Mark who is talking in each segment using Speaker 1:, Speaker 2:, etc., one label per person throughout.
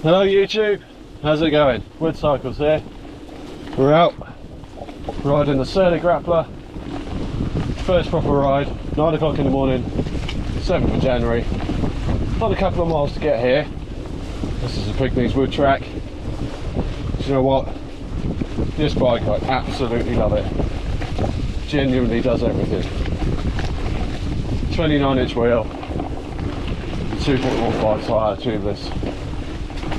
Speaker 1: Hello YouTube, how's it going? Wood Cycles here. We're out riding the Surly Grappler. First proper ride, 9 o'clock in the morning, 7th of January. Not a couple of miles to get here. This is a Pygmies wood track. Do you know what? This bike, I absolutely love it. Genuinely does everything. 29-inch wheel, 2.15 tyre, tubeless.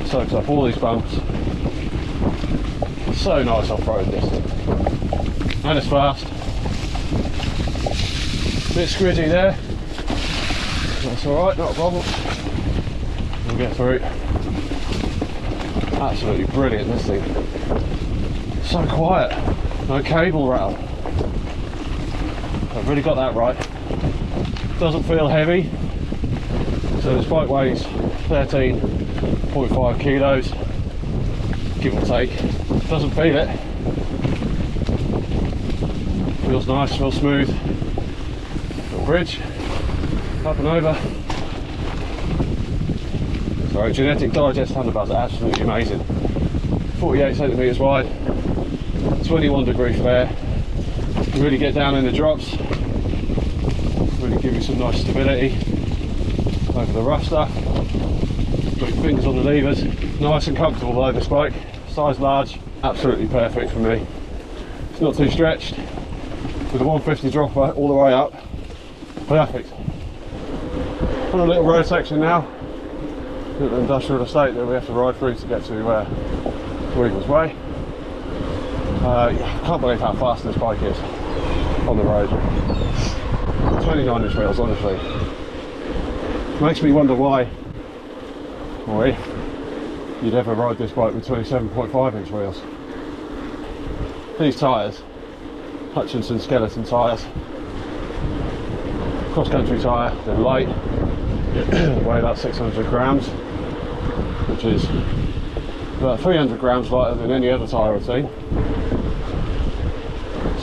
Speaker 1: Soaks up all these bumps. So nice off-road distance. And it's fast. Bit squidgy there. That's alright, not a problem. We'll get through. Absolutely brilliant, this thing. So quiet. No cable rattle. I've really got that right. Doesn't feel heavy. So this bike weighs 13.5 kilos, give or take. Doesn't feel it. Feels nice, feels smooth. Little bridge, up and over. So Genetic Digest handlebars are absolutely amazing. 48 centimetres wide, 21 degree flare. You really get down in the drops. Really give you some nice stability over the rough stuff. Got your fingers on the levers. Nice and comfortable though, this bike. Size large, absolutely perfect for me. It's not too stretched. With a 150 dropper all the way up. Perfect. On a little road section now. Little industrial estate that we have to ride through to get to Weaver's Way. I can't believe how fast this bike is on the road. 29-inch wheels, honestly. Makes me wonder why, or if, you'd ever ride this bike with 27.5-inch wheels. These tyres, Hutchinson skeleton tyres, cross-country tyre, they're light, weigh about 600 grams, which is about 300 grams lighter than any other tyre I've seen.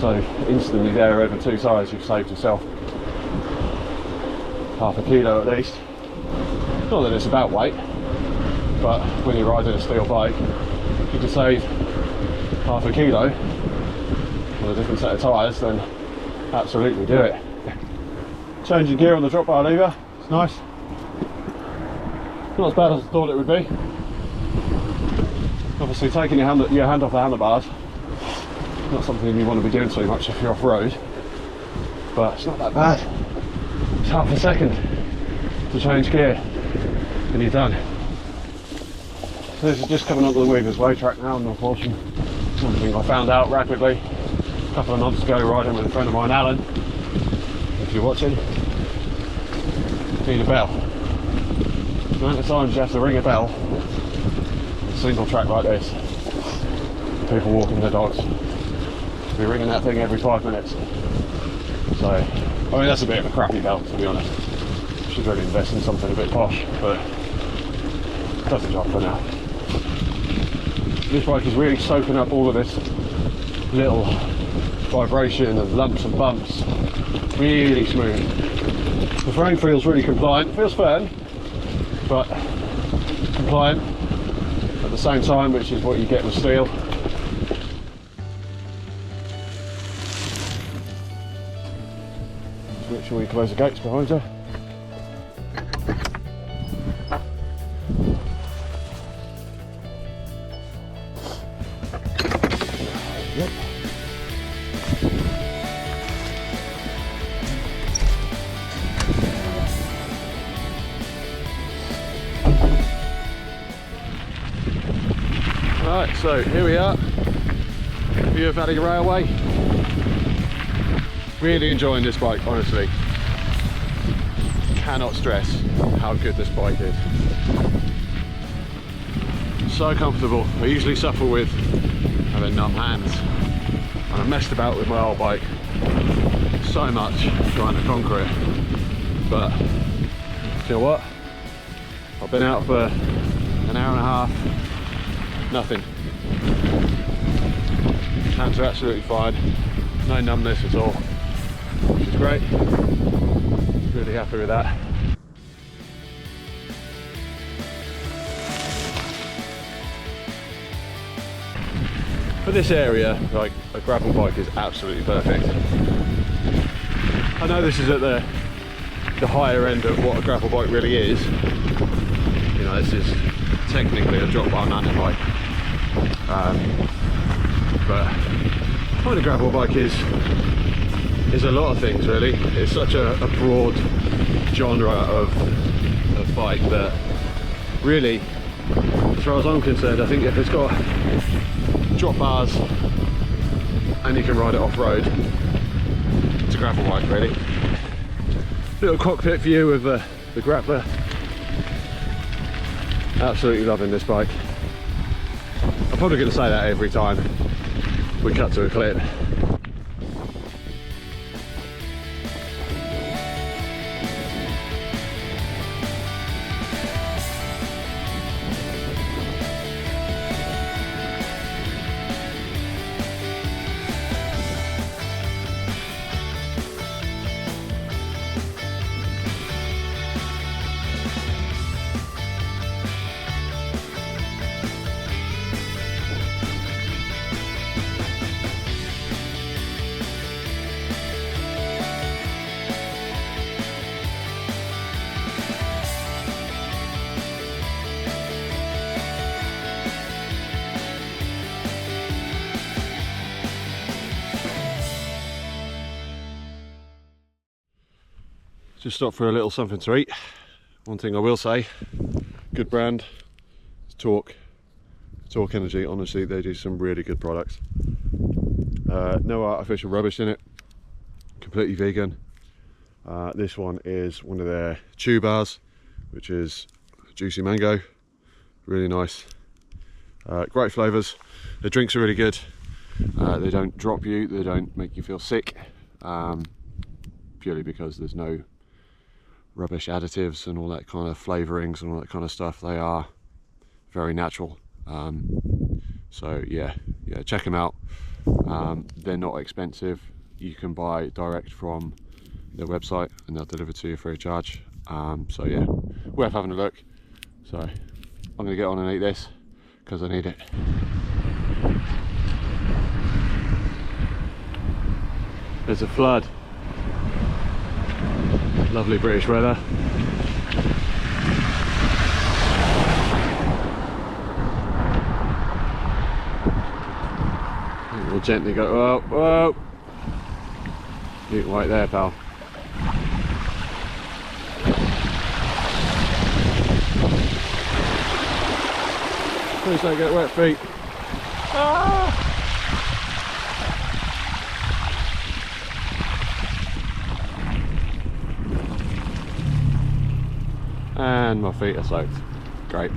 Speaker 1: So instantly there, over 2 tyres, you've saved yourself half a kilo at least. Not that it's about weight, but when you're riding a steel bike, you can save half a kilo on a different set of tyres, then absolutely do it. Changing gear on the drop bar lever, it's nice. Not as bad as I thought it would be. Obviously taking your hand off the handlebars, not something you want to be doing too much if you're off road, but it's not that bad. It's half a second to change gear and you're done. So this is just coming onto the Weaver's Way track now in North Walsham. Something I found out rapidly a couple of months ago riding with a friend of mine, Alan. If you're watching, need a bell. The amount of times you have to ring a bell, a single track like this, people walking their dogs, be ringing that thing every 5 minutes. So, I mean, that's a bit of a crappy bell, to be honest. Should really invest in something a bit posh, but it does the job for now. This bike is really soaking up all of this little vibration and lumps and bumps. Really smooth. The frame feels really compliant. It feels firm, but compliant at the same time, which is what you get with steel. Make sure you close the gates behind you. Yep. Right, so here we are, View Valley Railway. Really enjoying this bike, honestly. Cannot stress how good this bike is. So comfortable. I usually suffer with having numb hands, and I messed about with my old bike so much trying to conquer it. But you know what? I've been out for an hour and a half, nothing. Hands are absolutely fine, no numbness at all, which is great. Really happy with that. For this area, like, a gravel bike is absolutely perfect. I know this is at the higher end of what a gravel bike really is. You know, this is technically a drop bar mountain bike. But I find a gravel bike is a lot of things, really. It's such a broad genre of bike that really, as far as I'm concerned, I think if it's got drop bars and you can ride it off-road, it's a gravel bike, really. Little cockpit view of the Grappler. Absolutely loving this bike. I'm probably going to say that every time we cut to a clip. Just stopped for a little something to eat. One thing I will say, good brand, it's Torque Energy. Honestly, they do some really good products. No artificial rubbish in it, completely vegan. This one is one of their chew bars, which is juicy mango, really nice. Great flavours. The drinks are really good. They don't drop you, they don't make you feel sick, purely because there's no rubbish additives and all that kind of flavourings and all that kind of stuff. They are very natural. So yeah, check them out. They're not expensive. You can buy direct from their website and they'll deliver to you free of charge. So yeah, worth having a look. So I'm gonna get on and eat this because I need it. There's a flood. Lovely British weather. We'll gently go, whoa, whoa. You can wait there, pal. Please don't get wet feet. Ah! And my feet are soaked. Great.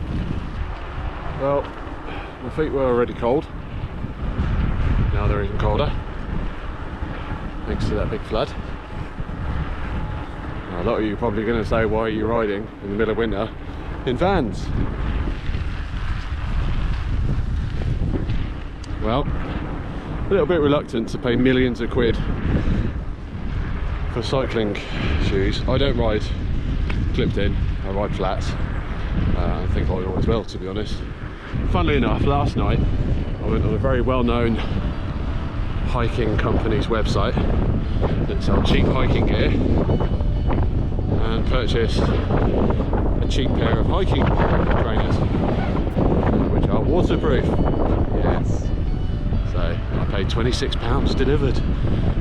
Speaker 1: Well, my feet were already cold. Now they're even colder, thanks to that big flood. Now, a lot of you are probably going to say, why are you riding in the middle of winter in Vans? Well, a little bit reluctant to pay millions of quid for cycling shoes. I don't ride clipped in, I ride flats. I think I always will, to be honest. Funnily enough, last night I went on a very well-known hiking company's website that sells cheap hiking gear and purchased a cheap pair of hiking trainers which are waterproof. Yes. So I paid £26 delivered,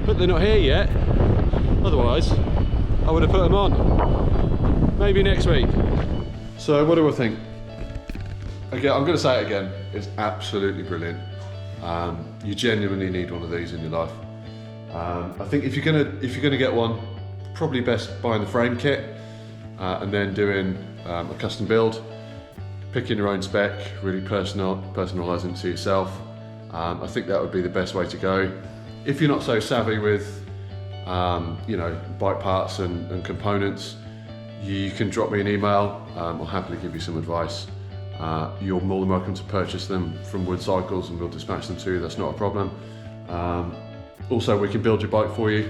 Speaker 1: but they're not here yet. Otherwise I would have put them on. Maybe next week. So what do I think? Again, I'm going to say it again. It's absolutely brilliant. You genuinely need one of these in your life. I think if you're gonna get one, probably best buying the frame kit and then doing a custom build, picking your own spec, really personalising it to yourself. I think that would be the best way to go. If you're not so savvy with you know, bike parts and components, you can drop me an email. I'll happily give you some advice. You're more than welcome to purchase them from Wood Cycles and we'll dispatch them to you, that's not a problem. Also, we can build your bike for you,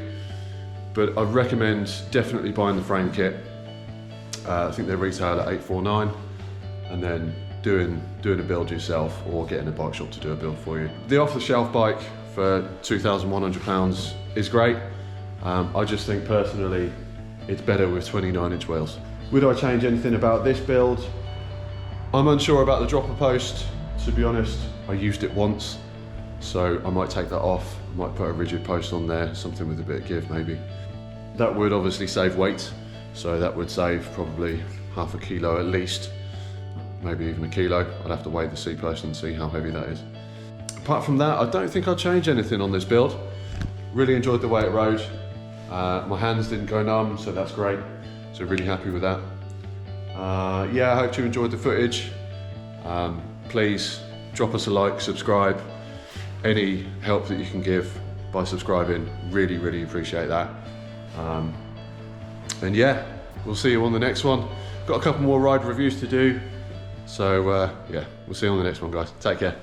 Speaker 1: but I recommend definitely buying the frame kit. I think they retail at $849, and then
Speaker 2: doing a build yourself or getting a bike shop to do a build for you. The off-the-shelf bike for £2,100 is great. I just think personally it's better with 29-inch wheels. Would I change anything about this build? I'm unsure about the dropper post, to be honest. I used it once, so I might take that off. I might put a rigid post on there, something with a bit of give maybe. That would obviously save weight, so that would save probably half a kilo at least, maybe even a kilo. I'd have to weigh the C-post and see how heavy that is. Apart from that, I don't think I'd change anything on this build. Really enjoyed the way it rode. My hands didn't go numb, so that's great. So really happy with that. Yeah, I hope you enjoyed the footage. Please drop us a like, subscribe. Any help that you can give by subscribing, really, really appreciate that. And yeah, we'll see you on the next one. Got a couple more ride reviews to do. So yeah, we'll see you on the next one, guys. Take care.